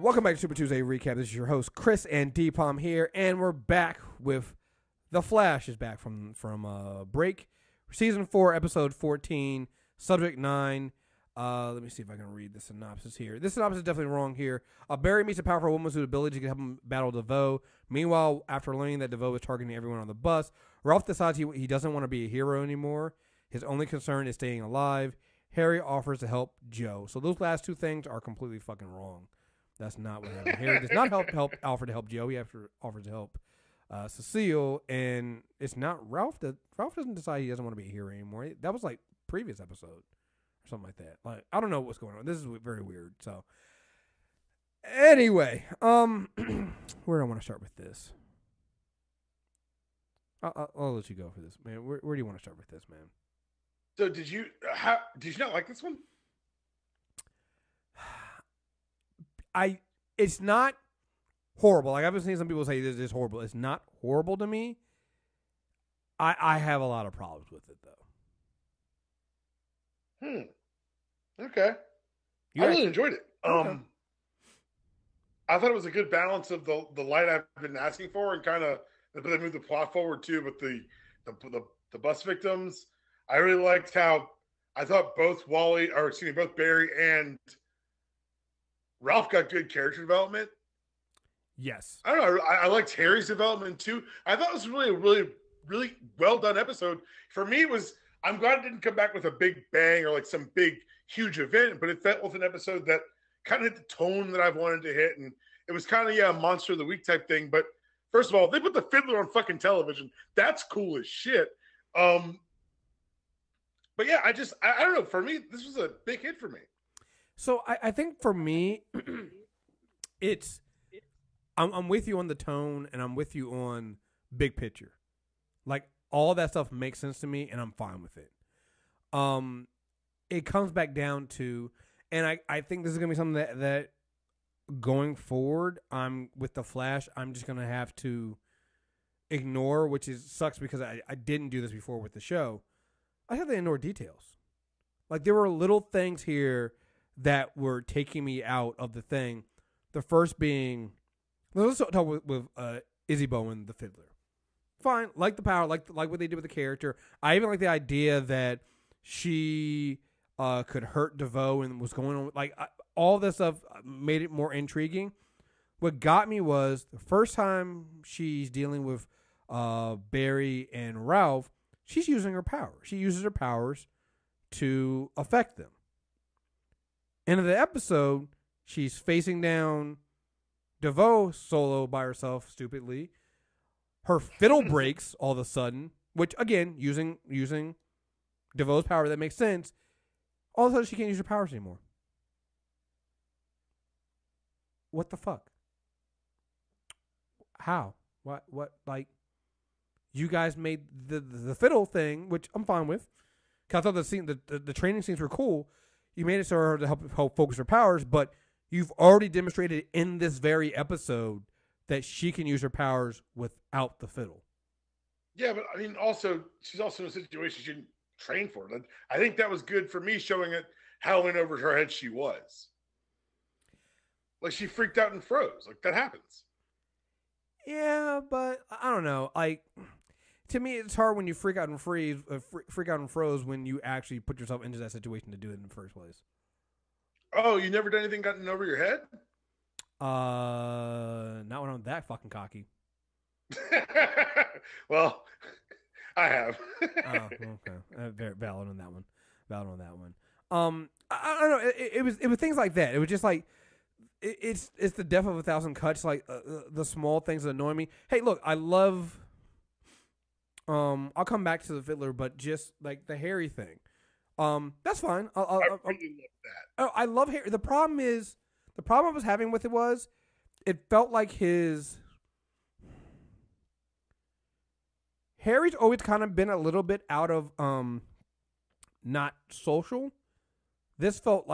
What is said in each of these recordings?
Welcome back to Super Tuesday Recap. This is your host, Kriss and Dpalm here, and we're back with The Flash is back from break. Season 4, episode 14, subject 9. Let me see if I can read the synopsis here. This synopsis is definitely wrong here. Barry meets a powerful woman whose ability to help him battle Devoe. Meanwhile, after learning that Devoe is targeting everyone on the bus, Ralph decides he doesn't want to be a hero anymore. His only concern is staying alive. Harry offers to help Joe. So those last two things are completely fucking wrong. That's not what happened. Harry does not help offer to help Joe. He offers to help Cecile, and it's not Ralph. Ralph doesn't decide he doesn't want to be a hero anymore. That was like previous episode or something like that. Like, I don't know what's going on. This is very weird. So anyway, where do I want to start with this? I'll let you go for this, man. Where do you want to start with this, man? So did you not like this one? It's not horrible. Like, I've been seeing some people say this is horrible. It's not horrible to me. I have a lot of problems with it though. Okay. I really enjoyed it. Okay. I thought it was a good balance of the light I've been asking for, and kind of they moved the plot forward too with the bus victims. I really liked how I thought both Barry and Ralph got good character development. Yes. I don't know. I liked Harry's development too. I thought it was really, really, really well done episode. For me, I'm glad it didn't come back with a big bang or like some big, huge event, but it felt with an episode that kind of hit the tone that I've wanted to hit. And it was kind of, a Monster of the Week type thing. But first of all, they put the Fiddler on fucking television. That's cool as shit. But yeah, I don't know. For me, this was a big hit for me. So I think for me, I'm with you on the tone, and I'm with you on big picture. Like, all that stuff makes sense to me, and I'm fine with it. It comes back down to, and I think this is gonna be something that going forward, with the Flash, I'm just gonna have to ignore, which sucks because I didn't do this before with the show. I have to ignore details. Like, there were little things here that were taking me out of the thing. The first being, let's talk with Izzy Bowen, the Fiddler. Fine, like the power, like what they did with the character. I even like the idea that she could hurt Devoe and was going on. Like, all this stuff made it more intriguing. What got me was the first time she's dealing with Barry and Ralph, she's using her power. She uses her powers to affect them. End of the episode, she's facing down Devoe solo by herself, stupidly. Her fiddle breaks all of a sudden, which, again, using Devoe's power, that makes sense. All of a sudden, she can't use her powers anymore. What the fuck? How? What? Like, you guys made the fiddle thing, which I'm fine with. Cause I thought the training scenes were cool. You made it so her to help focus her powers, but you've already demonstrated in this very episode that she can use her powers without the fiddle. Yeah, but I mean, also, she's also in a situation she didn't train for. I think that was good for me, showing it how in over her head she was. Like, she freaked out and froze. Like, that happens. Yeah, but I don't know. Like, to me, it's hard when you freak out and froze when you actually put yourself into that situation to do it in the first place. Oh, you never done anything gotten over your head? Not when I'm that fucking cocky. Well, I have. Oh, okay. Very valid on that one. I don't know. It was things like that. It was just like, it's the death of 1,000 cuts. Like, the small things that annoy me. Hey, look, I love. I'll come back to the Fiddler, but just like the Harry thing. That's fine. I really love that. I love Harry. The problem I was having with it was, it felt like Harry's always kind of been a little bit out of not social. This felt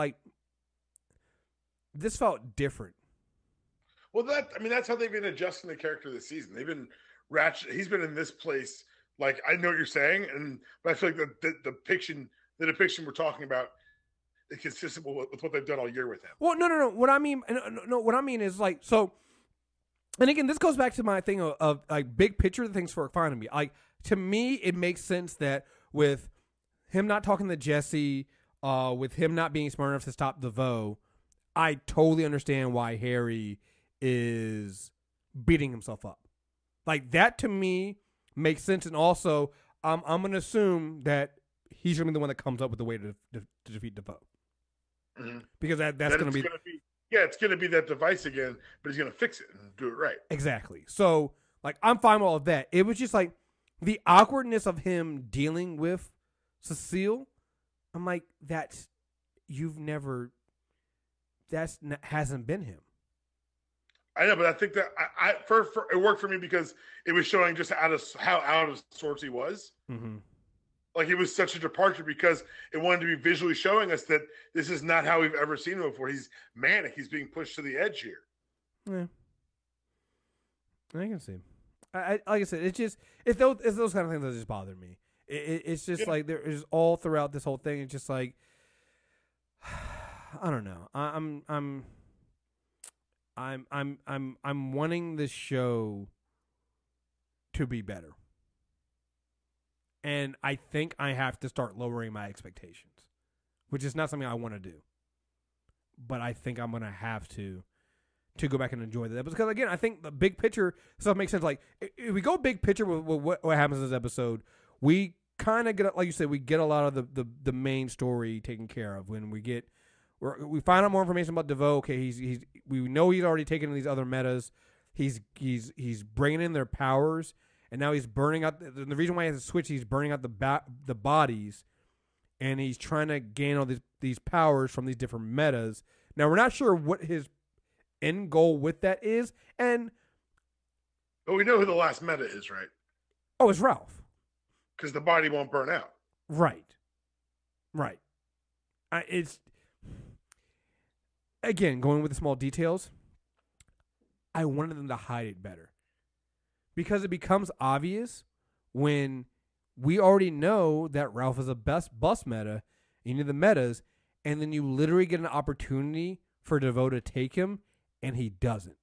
different. Well, that's how they've been adjusting the character this season. They've been ratchet. He's been in this place. Like, I know what you're saying, but I feel like the depiction we're talking about consistent with what they've done all year with him. Well, no. What I mean, no. What I mean is like so. And again, this goes back to my thing of like big picture things work fine to me. Like to me, it makes sense that with him not talking to Jesse, with him not being smart enough to stop Devoe, I totally understand why Harry is beating himself up. Like that to me makes sense, and also I'm gonna assume that he's gonna be the one that comes up with the way to defeat Devoe, because that's gonna be. Yeah, it's going to be that device again, but he's going to fix it and do it right. Exactly. So, like, I'm fine with all of that. It was just, like, the awkwardness of him dealing with Cecile. I'm like, hasn't been him. I know, but I think that it worked for me because it was showing just how out of sorts he was. Mm-hmm. Like, it was such a departure because it wanted to be visually showing us that this is not how we've ever seen him before. He's manic. He's being pushed to the edge here. Yeah. I can see. Like I said, it's those kind of things that just bother me. It's just like there is all throughout this whole thing. It's just like, I don't know. I'm wanting this show to be better. And I think I have to start lowering my expectations, which is not something I want to do. But I think I'm going to have to go back and enjoy that. Because, again, I think the big picture stuff makes sense. Like, if we go big picture with what happens in this episode, we kind of get, like you said, we get a lot of the main story taken care of. When we find out more information about Devoe. Okay, we know he's already taken these other metas. He's bringing in their powers. And now he's burning out. The reason why he has to switch, he's burning out the bodies, and he's trying to gain all these powers from these different metas. Now we're not sure what his end goal with that is, but we know who the last meta is, right? Oh, it's Ralph, because the body won't burn out. Right. It's again going with the small details. I wanted them to hide it better. Because it becomes obvious when we already know that Ralph is a bus meta, you need the metas, and then you literally get an opportunity for Devoe to take him, and he doesn't.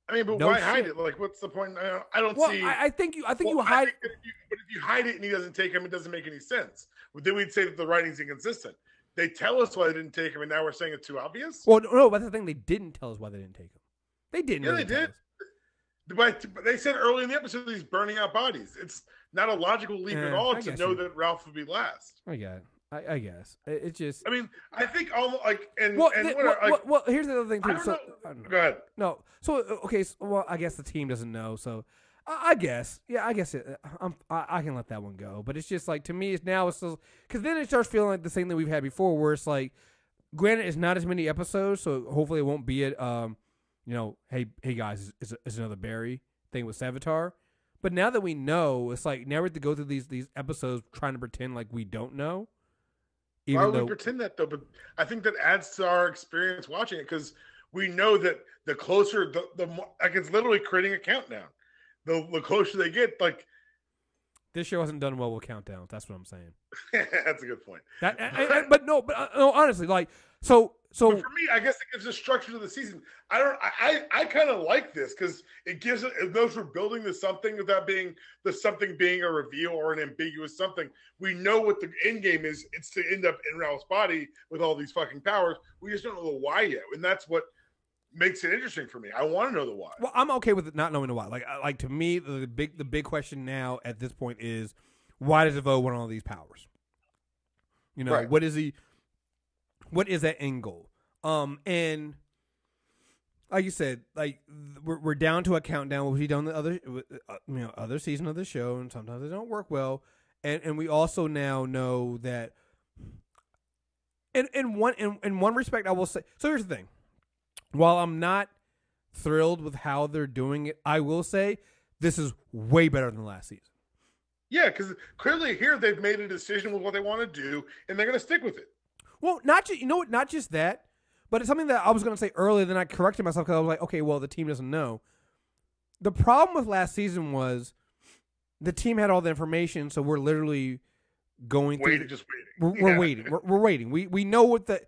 I mean, but why hide it? Like, what's the point? I don't see. I think you hide it. But if you hide it and he doesn't take him, it doesn't make any sense. Then we'd say that the writing's inconsistent. They tell us why they didn't take him, and now we're saying it's too obvious? Well, no, that's the thing. They didn't tell us why they didn't take him. They didn't. Yeah, really they did. But they said early in the episode he's burning out bodies. It's not a logical leap at all to know that Ralph would be last. I guess. It's just. I mean, I think almost like well, here's the other thing too. Go ahead. No. So okay. I guess the team doesn't know. So I guess. Yeah. I guess I can let that one go. But it's just like to me, it's still because then it starts feeling like the same thing we've had before, where it's like, granted, it's not as many episodes, so hopefully it won't be it. Hey guys, is another Barry thing with Savitar. But now that we know, it's like now we have to go through these episodes trying to pretend like we don't know. Why would we pretend that though? But I think that adds to our experience watching it because we know that the closer the more, like it's literally creating a countdown. The closer they get, like this show hasn't done well with countdowns. That's what I'm saying. That's a good point. But honestly, like so. But for me, I guess it gives a structure to the season. I kind of like this because it gives it knows we're building to something without being something being a reveal or an ambiguous something. We know what the end game is. It's to end up in Ralph's body with all these fucking powers. We just don't know the why yet, and that's what makes it interesting for me. I want to know the why. Well, I'm okay with not knowing the why. Like to me, the big question now at this point is why does Devoe want all these powers? Right. What is he? What is that end goal? And like you said, like we're down to a countdown. We've done the other season of the show, and sometimes they don't work well. And we also now know that. In one respect, I will say. So here's the thing: while I'm not thrilled with how they're doing it, I will say this is way better than last season. Yeah, because clearly here they've made a decision with what they want to do, and they're going to stick with it. Well, not just that, but it's something that I was going to say earlier. Then I corrected myself because I was like, okay, well, the team doesn't know. The problem with last season was the team had all the information, so we're literally going through. Just waiting. We're waiting. We're waiting. We know what the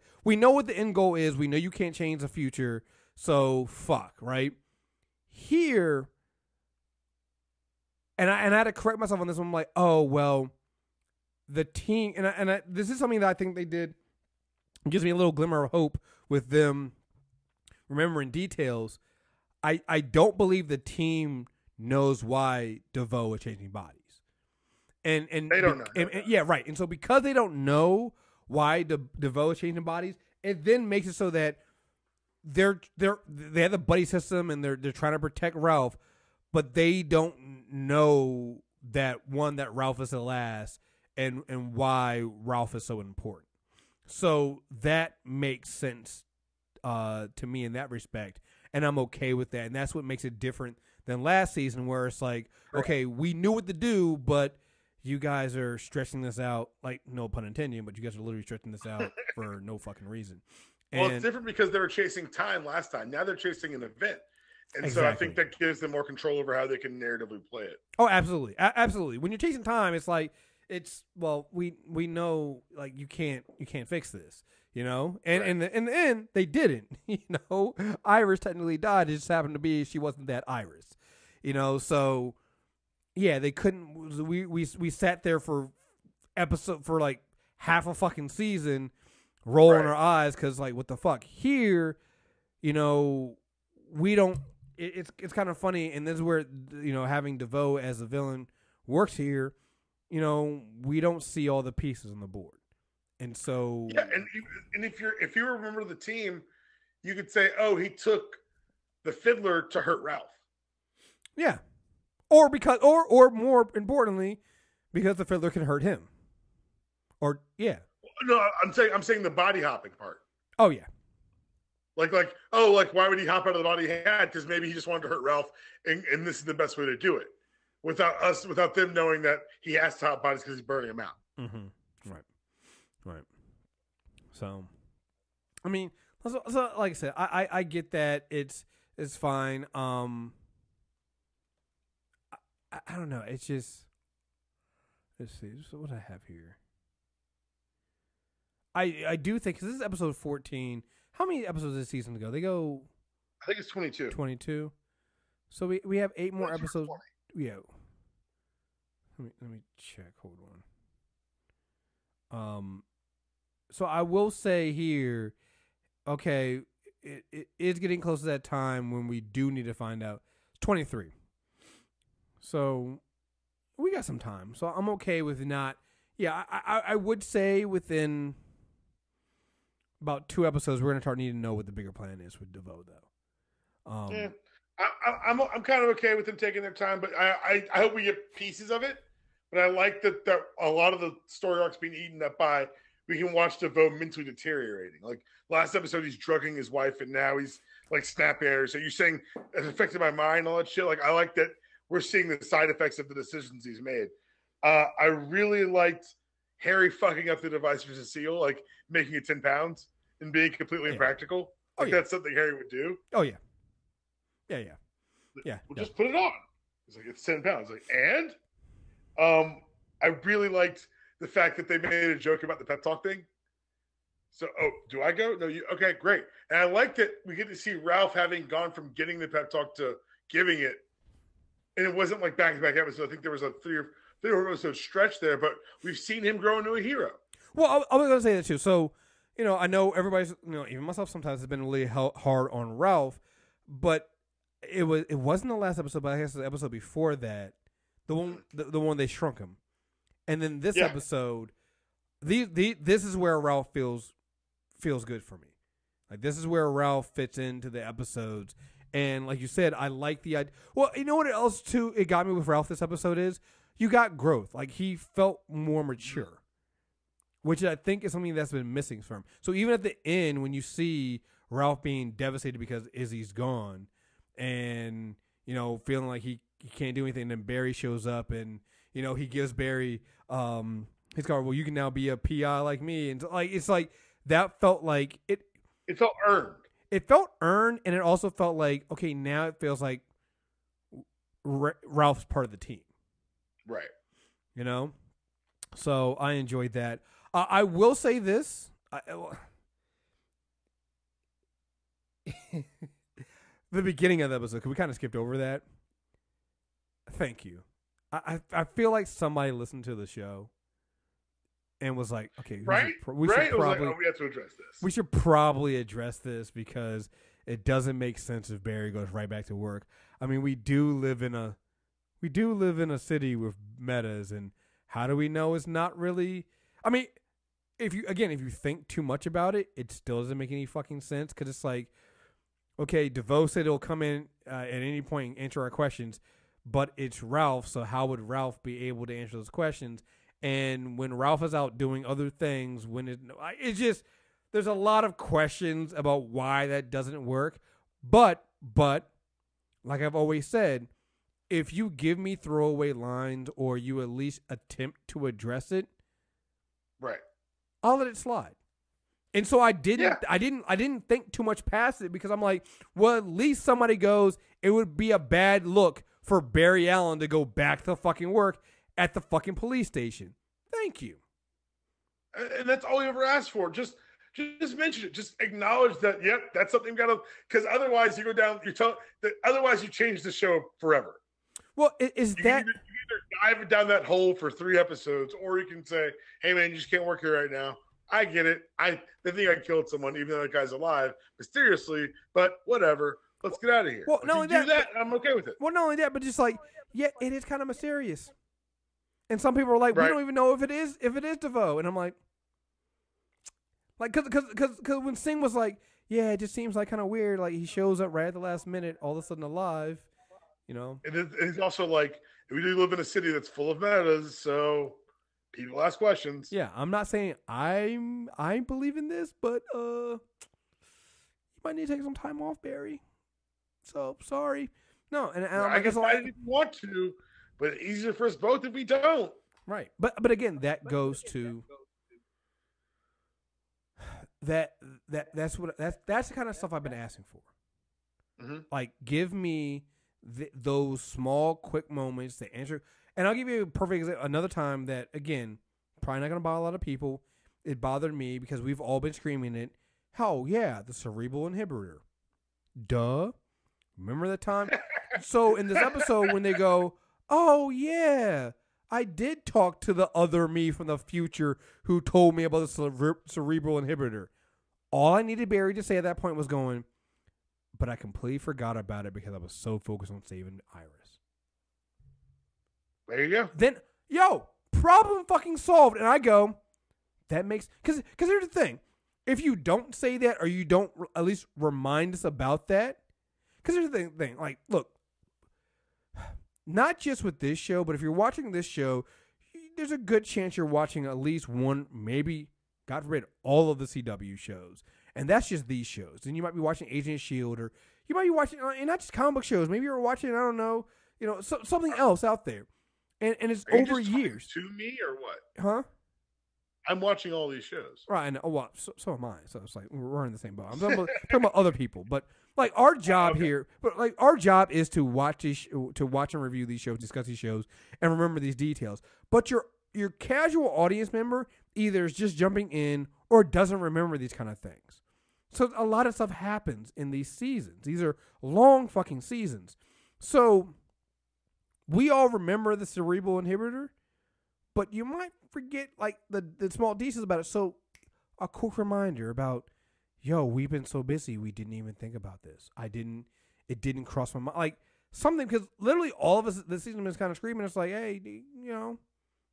end goal is. We know you can't change the future. So fuck, right? Here, and I had to correct myself on this one. I'm like, oh well, the team, and this is something that I think they did. It gives me a little glimmer of hope with them remembering details. I don't believe the team knows why Devoe is changing bodies. And they don't know. And, yeah, right. And so because they don't know why Devoe is changing bodies, it then makes it so that they have the buddy system and they're trying to protect Ralph, but they don't know that Ralph is the last and why Ralph is so important. So that makes sense to me in that respect, and I'm okay with that. And that's what makes it different than last season, where it's like, okay, we knew what to do, but you guys are stretching this out, like, no pun intended, but you guys are literally stretching this out for no fucking reason. And well, it's different because they were chasing time last time. Now they're chasing an event. And exactly. So I think that gives them more control over how they can narratively play it. Oh, absolutely. Absolutely. When you're chasing time, it's like, we know, like, you can't fix this, you know? And right. in the end, they didn't, you know? Iris technically died. It just happened to be she wasn't that Iris, you know? So, yeah, they couldn't, we sat there for like half a fucking season rolling our eyes because, like, what the fuck? Here, you know, we don't, it's kind of funny, and this is where, you know, having Devoe as a villain works here. You know, we don't see all the pieces on the board, and so yeah. And if you remember the team, you could say, oh, he took the Fiddler to hurt Ralph. Yeah, or because, or more importantly, because the Fiddler can hurt him. Or yeah, no, I'm saying the body hopping part. Oh yeah, like why would he hop out of the body he had? Because maybe he just wanted to hurt Ralph, and this is the best way to do it. Without them knowing that he has to hop bodies because he's burning them out. Mm-hmm. Right. So, I mean, so like I said, I get that it's fine. I don't know. It's just, let's see. So what I have here. I do think, because this is episode 14. How many episodes this season to go? They go, I think it's 22. 22. So we have 8 more episodes. 20. Yeah. Let me check. Hold on. So I will say here, okay, it is getting close to that time when we do need to find out. It's 23. So we got some time. So I'm okay with not. Yeah, I would say within about 2 episodes we're gonna start needing to know what the bigger plan is with Devoe, though. Yeah. I'm kind of okay with them taking their time, but I hope we get pieces of it. But I like that a lot of the story arcs being eaten up by, we can watch Devoe mentally deteriorating. Like last episode, he's drugging his wife, and now he's like snapping at her. So you're saying it's affected my mind, all that shit. Like I like that we're seeing the side effects of the decisions he's made. I really liked Harry fucking up the device for Cecile, like making it 10 pounds and being completely impractical. Like that's something Harry would do. Oh yeah. Yeah. Well, just put it on. It's like, it's 10 pounds. Like, and I really liked the fact that they made a joke about the pep talk thing. So, do I go? No, you. Okay, great. And I liked that we get to see Ralph having gone from getting the pep talk to giving it, and it wasn't like back-to-back episodes. I think there was a 3 or 4 episode stretch there, but we've seen him grow into a hero. Well, I was going to say that too. So, you know, I know everybody's, you know, even myself sometimes has been really hard on Ralph, but it wasn't the last episode, but I guess the episode before that, the one they shrunk him, and then this episode, this is where Ralph feels good for me. Like, this is where Ralph fits into the episodes, and like you said, I like the idea. Well, you know what else too? It got me with Ralph this episode is you got growth. Like, he felt more mature, which I think is something that's been missing from him. So even at the end, when you see Ralph being devastated because Izzy's gone, and you know, feeling like he can't do anything, and then Barry shows up, and you know, he gives Barry his card. Well, you can now be a PI like me, and like it's like that felt like it. It felt earned. It felt earned, and it also felt like, okay, now it feels like Ralph's part of the team, right? You know, So I enjoyed that. I will say this. The beginning of the episode, 'cause we kind of skipped over that. Thank you. I feel like somebody listened to the show and was like, okay, right? We should probably we have to address this. We should probably address this because it doesn't make sense if Barry goes right back to work. I mean, we do live in a city with metas, and how do we know it's not really? I mean, if you think too much about it, it still doesn't make any fucking sense because it's like, okay, Devoe said he'll come in at any point and answer our questions, but it's Ralph, so how would Ralph be able to answer those questions? And when Ralph is out doing other things, it's just, there's a lot of questions about why that doesn't work. But like I've always said, if you give me throwaway lines or you at least attempt to address it, right, I'll let it slide. And so I didn't think too much past it because I'm like, well, at least somebody goes, it would be a bad look for Barry Allen to go back to fucking work at the fucking police station. Thank you. And that's all we ever asked for. Just mention it. Just acknowledge that, yep, that's something got to, because otherwise you go down, otherwise you change the show forever. Well, you either dive down that hole for 3 episodes, or you can say, hey man, you just can't work here right now. I get it. They think I killed someone, even though that guy's alive, mysteriously, but whatever. Let's get out of here. Well, no, do that, I'm okay with it. Well, not only that, but just like, yeah, it is kind of mysterious. And some people are like, we don't even know if it is Devoe. And I'm like, because when Singh was like, yeah, it just seems like kind of weird. Like he shows up right at the last minute, all of a sudden alive, you know. And he's also like, we do live in a city that's full of metas, so people ask questions. Yeah, I'm not saying I believe in this, but you might need to take some time off, Barry. So sorry. No, and I guess I didn't want to, but it's easier for us both if we don't. Right, but again, that goes to that's the kind of stuff I've been asking for. Mm-hmm. Like, give me those small, quick moments to answer. And I'll give you a perfect example. Another time that, again, probably not going to bother a lot of people. It bothered me because we've all been screaming it. Oh, yeah, the cerebral inhibitor. Duh. Remember that time? So in this episode when they go, oh, yeah, I did talk to the other me from the future who told me about the cerebral inhibitor. All I needed Barry to say at that point was going, but I completely forgot about it because I was so focused on saving Iris. There you go. Then, problem fucking solved. And I go, that makes, because here's the thing. If you don't say that or you don't at least remind us about that, because here's the thing, like, look, not just with this show, but if you're watching this show, there's a good chance you're watching at least one, maybe, God forbid, all of the CW shows. And that's just these shows. And you might be watching Agent of S.H.I.E.L.D. or you might be watching, and not just comic book shows. Maybe you're watching, I don't know, something else out there. And it's over years. To me or what? Huh? I'm watching all these shows. Right. And, so am I. So it's like we're in the same boat. I'm talking about other people. But like our job here, our job is to watch and review these shows, discuss these shows, and remember these details. But your casual audience member either is just jumping in or doesn't remember these kind of things. So a lot of stuff happens in these seasons. These are long fucking seasons. So we all remember the cerebral inhibitor, but you might forget like the small details about it. So a quick reminder about, we've been so busy we didn't even think about this. It didn't cross my mind. Like something, because literally all of us this season was kind of screaming. It's like, hey,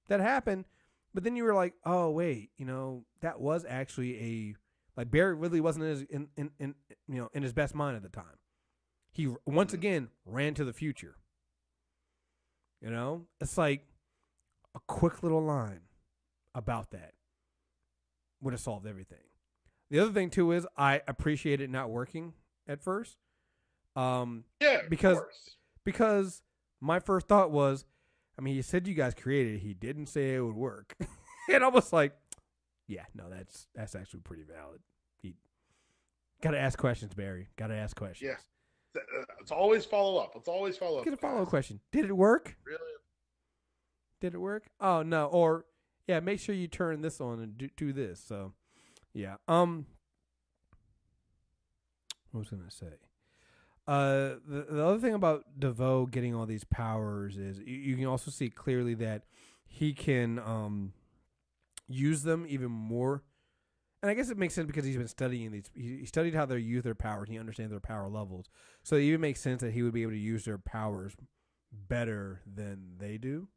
that happened. But then you were like, oh wait, that was actually like Barry really wasn't in his best mind at the time. He once again ran to the future. It's like a quick little line about that would have solved everything. The other thing too is I appreciate it not working at first. Because my first thought was, he said you guys created it. He didn't say it would work. And I was like, yeah, no, that's actually pretty valid. He got to ask questions, Barry. Got to ask questions. Yeah. It's always follow up. Let's get a follow-up question. Did it work? Really? Did it work? Oh, no. Or, yeah, make sure you turn this on and do this. So, yeah. What was I gonna say? The other thing about Devoe getting all these powers is you can also see clearly that he can use them even more. And I guess it makes sense because he's been studying these. He studied how they use their powers. And he understands their power levels. So it even makes sense that he would be able to use their powers better than they do,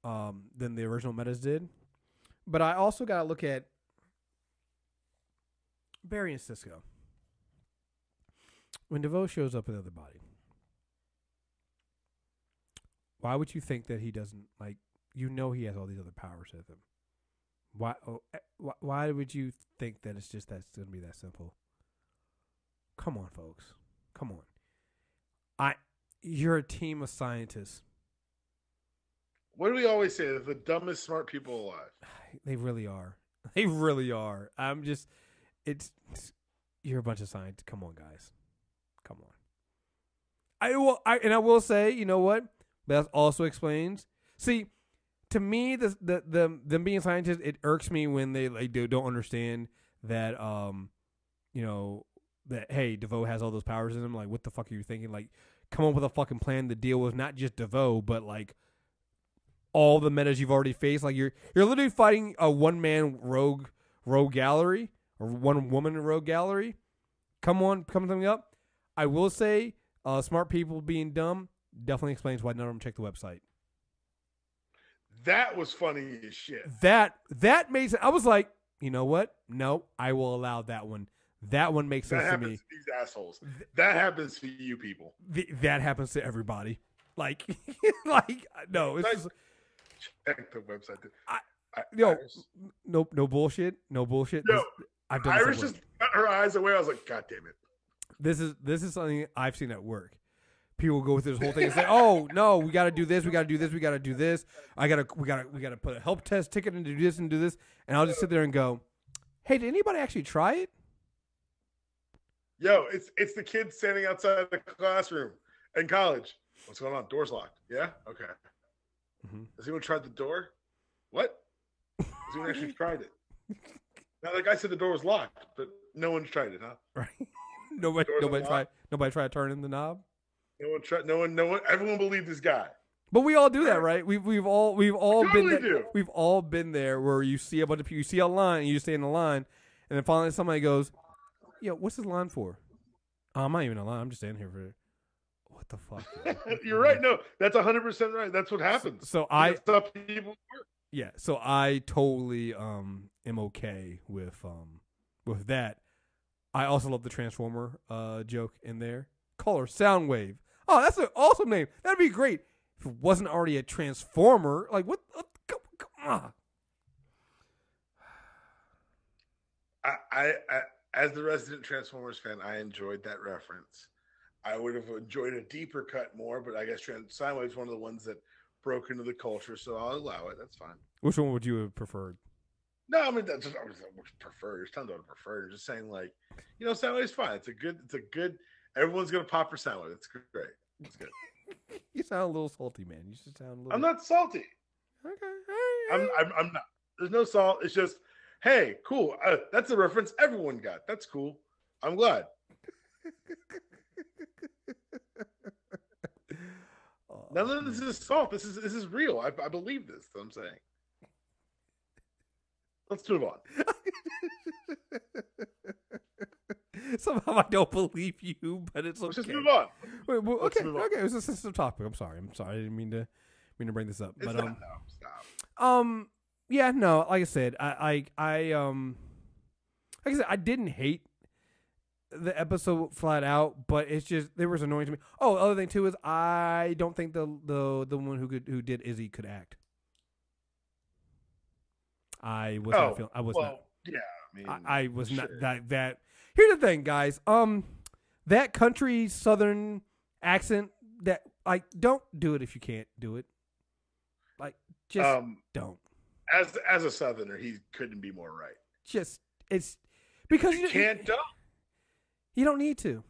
than the original metas did. But I also got to look at Barry and Cisco. When Devoe shows up in the other body, why would you think that he doesn't, like, he has all these other powers with him? Why would you think that it's going to be that simple? Come on, folks. Come on. You're a team of scientists. What do we always say? They're the dumbest smart people alive. They really are. They really are. You're a bunch of scientists. Come on, guys. Come on. I will say, you know what? That also explains. See, to me, them being scientists, it irks me when they don't understand that that hey, Devoe has all those powers in him. Like, what the fuck are you thinking? Like, come up with a fucking plan to deal with not just Devoe, but like all the metas you've already faced. Like, you're literally fighting a one-man rogue gallery or one-woman rogue gallery. Come something up. I will say, smart people being dumb definitely explains why none of them check the website. That was funny as shit. That made sense. I was like, you know what? No, I will allow that one. That one makes sense to me. That happens to these assholes. That happens to you people. That happens to everybody. Like, no. It's check the website. No bullshit. No bullshit. No, I've done Iris just got her eyes away. I was like, God damn it. This is something I've seen at work. People go through this whole thing and say, "Oh no, we got to do this. We got to do this. We got to do this. We got to put a help test ticket and do this and do this." And I'll just sit there and go, "Hey, did anybody actually try it?" Yo, it's the kids standing outside the classroom in college. What's going on? Door's locked. Yeah. Okay. Mm-hmm. Has anyone tried the door? What? Has anyone actually tried it? Now, the guy said the door was locked, but no one's tried it, huh? Right. Nobody tried turning the knob. No one. Everyone believed this guy. But we all do that, right? We've all been there. Do. We've all been there where you see a bunch of people, you see a line, and you stay in the line, and then finally somebody goes, "Yo, what's this line for?" Oh, I'm not even in a line. I'm just standing here for. What the fuck? You're right. No, that's 100% right. That's what happens. So Yeah, so I totally am okay with that. I also love the Transformer joke in there. Call her Soundwave. Oh, that's an awesome name. That'd be great if it wasn't already a Transformer. Like, what? Come on. I as the resident Transformers fan, I enjoyed that reference. I would have enjoyed a deeper cut more, but I guess Soundwave is one of the ones that broke into the culture, so I'll allow it. That's fine. Which one would you have preferred? No, I mean that's just I would prefer. You're telling me what I prefer. You're just saying, like, Soundwave's fine. It's a good. Everyone's gonna pop for Soundwave. It's great. It's good. You sound a little salty, man. You should sound a little. I'm not salty. Okay. I'm not. There's no salt. It's just, hey, cool. That's a reference everyone got. That's cool. I'm glad. None of this is salt. This is real. I believe this. That's what I'm saying. Let's move on. Somehow I don't believe you, but it's okay. Let's just move on. Wait, well, okay. It was a sensitive topic. I'm sorry. I didn't mean to bring this up. But stop. Yeah, no. Like I said, like I said, I didn't hate the episode flat out, but it's just there was annoying to me. Oh, the other thing too is I don't think the one who did Izzy could act. I was not feeling. I was not. Yeah, I mean, I was not that. Here's the thing, guys. That country southern accent. That don't do it if you can't do it. Like, just don't. As a southerner, he couldn't be more right. It's because you can't dump. You don't need to.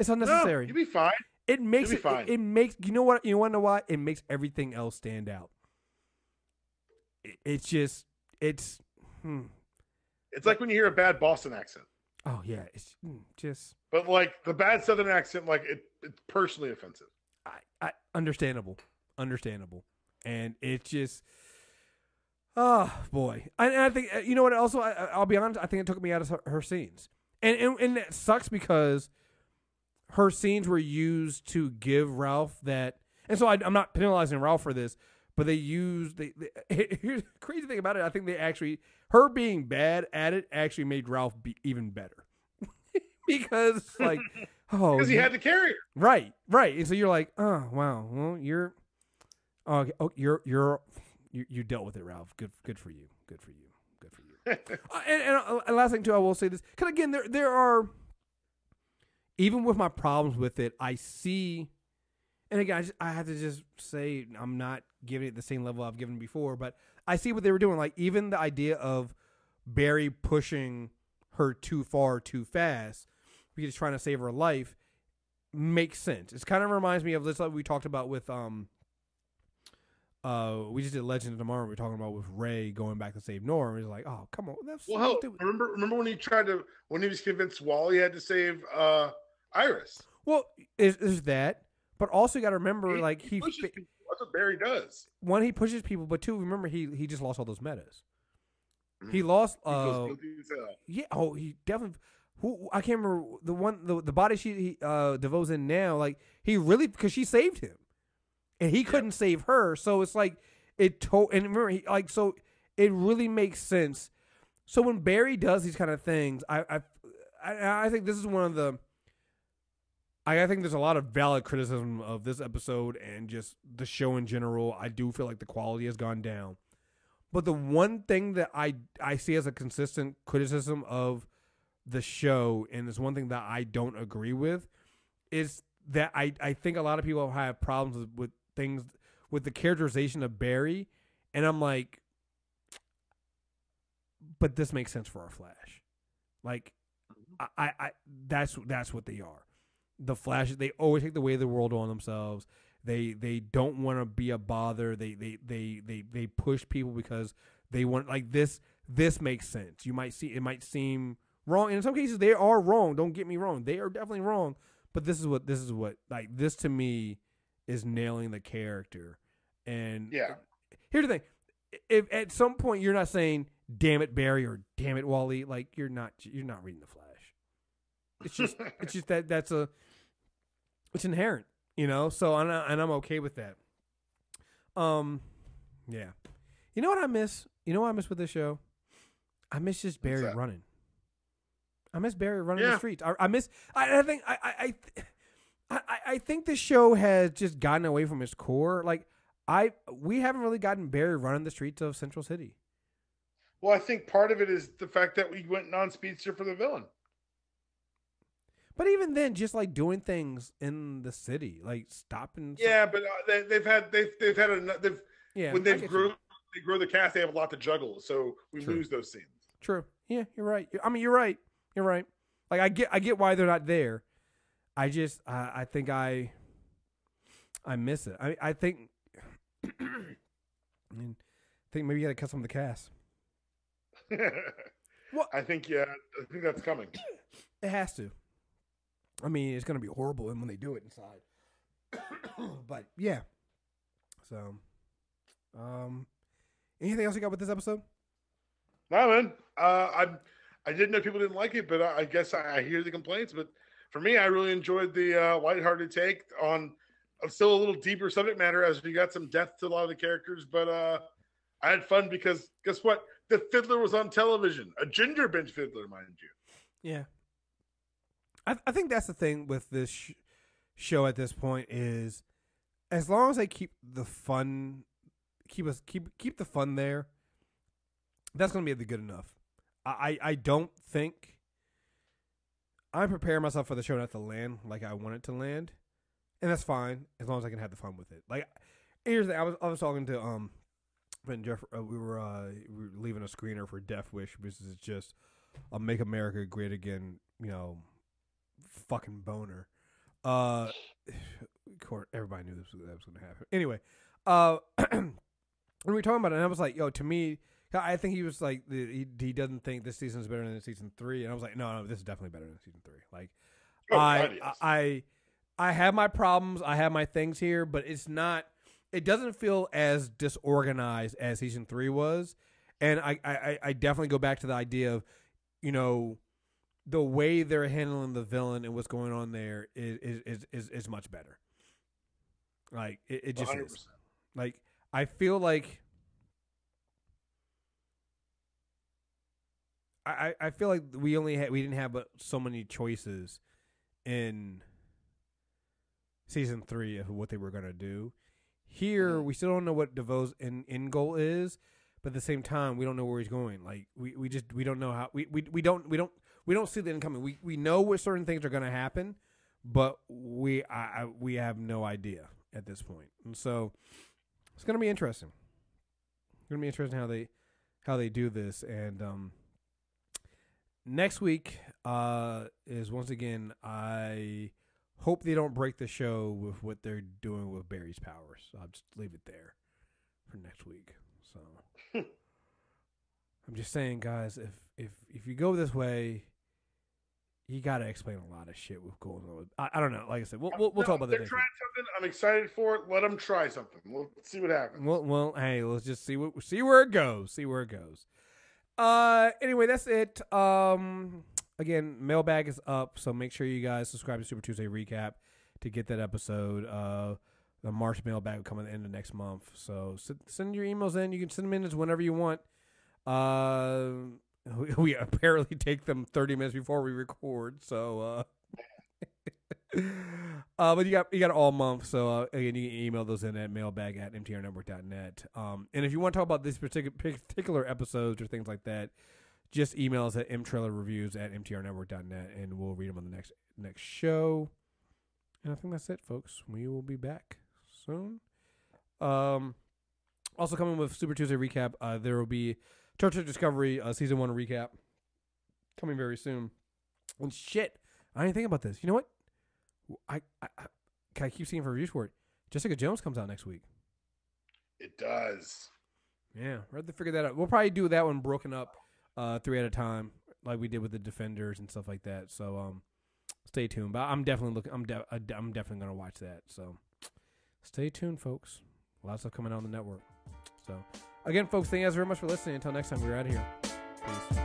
It's unnecessary. No, you'll be fine. It makes it makes you know what? You want to know why? It makes everything else stand out. it's just it's. It's like when you hear a bad Boston accent. Oh yeah, it's just. But like the bad Southern accent, like it's personally offensive. I understandable, and it's just. Oh boy, and I think you know what. Also, I'll be honest. I think it took me out of her scenes, and that sucks because her scenes were used to give Ralph that. And so I'm not penalizing Ralph for this, but they used here's the crazy thing about it. I think they actually her being bad at it actually made Ralph be even better because like because he had to carry her. Right, and so you're like, oh wow, well you're you dealt with it, Ralph. Good for you. And last thing too, I will say this because again, there are even with my problems with it, I see, and again, I have to just say I'm not giving it the same level I've given before, but I see what they were doing. Like even the idea of Barry pushing her too far, too fast, because he's trying to save her life, makes sense. It kind of reminds me of this like we talked about with we just did Legend of Tomorrow. We were talking about with Ray going back to save Norm. He's like, "Oh, come on!" Remember when he was convinced Wally had to save Iris? Well, is that? But also, you got to remember, he pushes people. That's what Barry does. One, he pushes people, but two, remember he just lost all those metas. He lost. Yeah. Oh, he definitely. Who I can't remember the body he Devoe's in now. Like he really because she saved him. And he couldn't save her, so it's like and remember, so it really makes sense. So when Barry does these kind of things, I think this is one of the. I think there's a lot of valid criticism of this episode and just the show in general. I do feel like the quality has gone down, but the one thing that I see as a consistent criticism of the show, and it's one thing that I don't agree with, is that I think a lot of people have problems with things with the characterization of Barry, and I'm like, but this makes sense for our Flash. Like, I that's what they are. The Flash, they always take the weight of the world on themselves. They don't want to be a bother. They push people because they want like this. This makes sense. You might see it might seem wrong, and in some cases they are wrong. Don't get me wrong; they are definitely wrong. But this is what like this to me is nailing the character. And here's the thing: if at some point you're not saying "damn it, Barry" or "damn it, Wally," like you're not reading the Flash. It's just that's it's inherent, you know. So and I'm okay with that. Yeah. You know what I miss? You know what I miss with this show? I miss just Barry running. I miss Barry running the streets. I miss. I think I think the show has just gotten away from its core. Like we haven't really gotten Barry running the streets of Central City. Well, I think part of it is the fact that we went non-speedster for the villain. But even then, just like doing things in the city, like stopping. Yeah, but they've they grow the cast. They have a lot to juggle, so we lose those scenes. True. Yeah, you're right. I mean, you're right. You're right. Like I get why they're not there. I just I think I miss it. I think maybe you got to cut some of the cast. Well, I think that's coming. It has to. I mean, it's going to be horrible when they do it inside. But yeah. So, anything else you got with this episode? No, man. I didn't know people didn't like it, but I guess I hear the complaints. But for me, I really enjoyed the lighthearted take on still a little deeper subject matter as we got some depth to a lot of the characters. But I had fun because guess what? The Fiddler was on television. A ginger bench Fiddler, mind you. Yeah. I think that's the thing with this show at this point is as long as they keep the fun, keep the fun there, that's going to be good enough. I don't think I'm preparing myself for the show not to land like I want it to land, and that's fine as long as I can have the fun with it. Like here's the thing, I was talking to friend Jeff. We were leaving a screener for Death Wish, which is just a Make America Great Again, fucking boner. Of course, everybody knew that was going to happen. Anyway, we were talking about it, and I was like, yo, to me, I think he was like, he doesn't think this season is better than season 3, and I was like, no, this is definitely better than season 3. Like, God, yes. I have my problems, I have my things here, but it's not. It doesn't feel as disorganized as season 3 was, and I definitely go back to the idea of, you know, the way they're handling the villain and what's going on there is much better. Like it just 100%. is. Like I feel like I feel like we didn't have so many choices in season 3 of what they were gonna do. Here we still don't know what Devoe's end goal is, but at the same time we don't know where he's going. Like we don't know how we don't see the end coming. We know what certain things are gonna happen, but we have no idea at this point. And so it's gonna be interesting. It's gonna be interesting how they do this. And next week is once again, I hope they don't break the show with what they're doing with Barry's powers. I'll just leave it there for next week. So I'm just saying, guys, if you go this way, you got to explain a lot of shit with going on. I don't know. Like I said, we'll talk about that. They're trying something. I'm excited for it. Let them try something. We'll see what happens. Well, hey, let's just see where it goes. See where it goes. Anyway, that's it. Again, mailbag is up, so make sure you guys subscribe to Super Tuesday Recap to get that episode. The March mailbag will come at the end of next month. So send your emails in. You can send them in as whenever you want. We apparently take them 30 minutes before we record. So, but you got all month. So again, you can email those in at mailbag@mtrnetwork.net. And if you want to talk about these particular episodes or things like that, just email us at mtrailerreviews@mtrnetwork.net, and we'll read them on the next show. And I think that's it, folks. We will be back soon. Also coming with Super Tuesday Recap, there will be Star Trek Discovery Season 1 recap coming very soon. And shit, I didn't think about this. You know what? I keep seeing reviews for it. Jessica Jones comes out next week. It does. Yeah, we'll have to figure that out. We'll probably do that one broken up 3 at a time, like we did with the Defenders and stuff like that. So stay tuned. But I'm definitely I'm definitely gonna watch that. So stay tuned, folks. Lots of stuff coming out on the network. So again, folks, thank you guys very much for listening. Until next time, we're out of here. Peace.